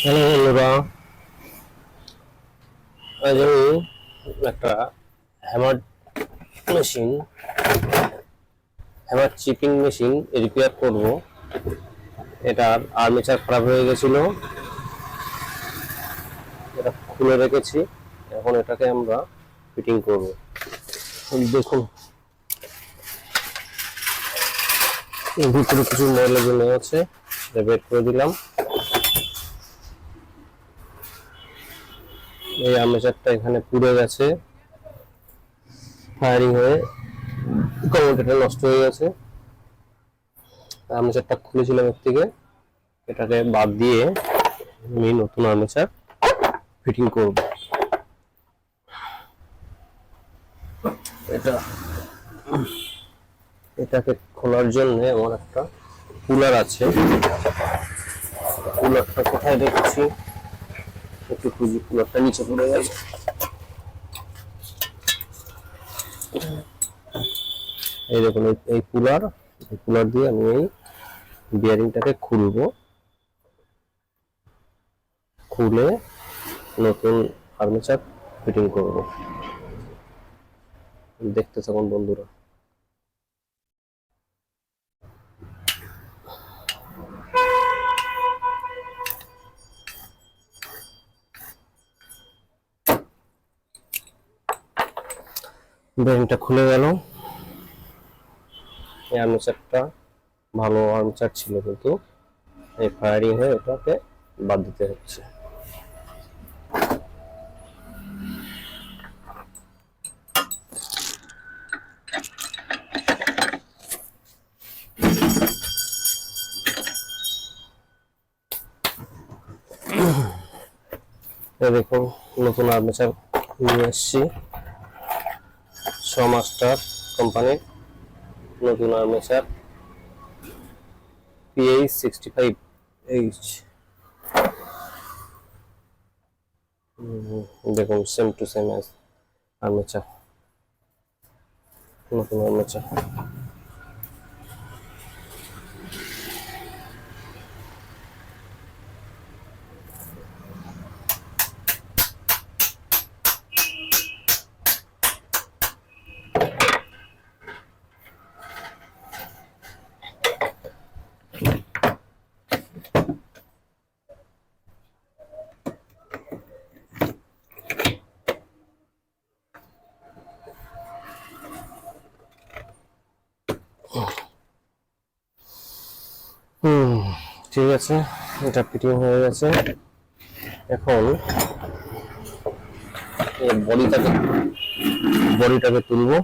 Hello বন্ধুরা, আজ আমি একটা hammer machine hammer chipping machine repair করব। এটার আর্মেচার খারাপ হয়ে গেছিল, এটা খুলে রেখেছি। এখন এটাকে আমরা ফিটিং করব। দেখুন, ভিতরে কিছু ময়লা জমে আছে, এটা বের করে দিলাম। এই আর্মেচারটা এখানে পুড়ে গেছে, ফায়ারিং হয়ে কমিউনিটারটা নষ্ট হয়ে গেছে। আর্মেচারটা খুলেছিলাম এর থেকে, এটাকে বাদ দিয়ে আমি নতুন আর্মেচার ফিটিং করব। এটা এটাকে খোলার জন্য আমার একটা কুলার আছে। কুলারটা কোথায় রেখেছি একটু খুঁজি, কুলারটা নিচে পড়ে গেছে। এই দেখুন, এই কুলার, এই কুলার দিয়ে আমি এই বিয়ারিংটাকে খুলবো, খুলে নতুন ফার্নিচার ফিটিং করব। দেখতে থাকুন বন্ধুরা। বিয়ারিংটা খুলে গেল। এই আর্মেচারটা ভালো আর্মেচার ছিল, কিন্তু এই ফায়ারিং হয়ে এটাকে বাদ দিতে হচ্ছে। দেখুন, নতুন আর্মেচার নিয়ে এসছি, মাস্টার কোম্পানির নতুন আর্মেচার PH65H। দেখুন, সেম টু সেম আর্মেচার, নতুন আর্মেচার। ঠিক আছে, এটা ফিটিং হয়ে গেছে। এখন বডিটাকে তুলবো।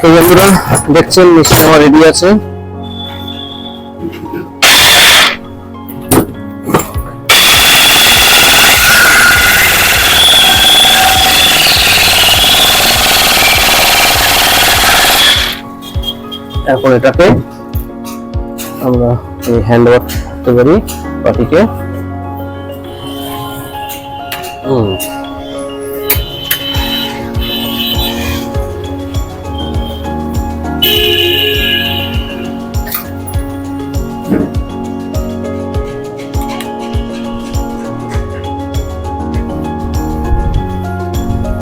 তো বন্ধুরা দেখছেন মিষ্টি আমার রেডি আছে। এখন এটাকে আমরা এই হ্যান্ড ওয়াশ করতে পারি পাটিকে।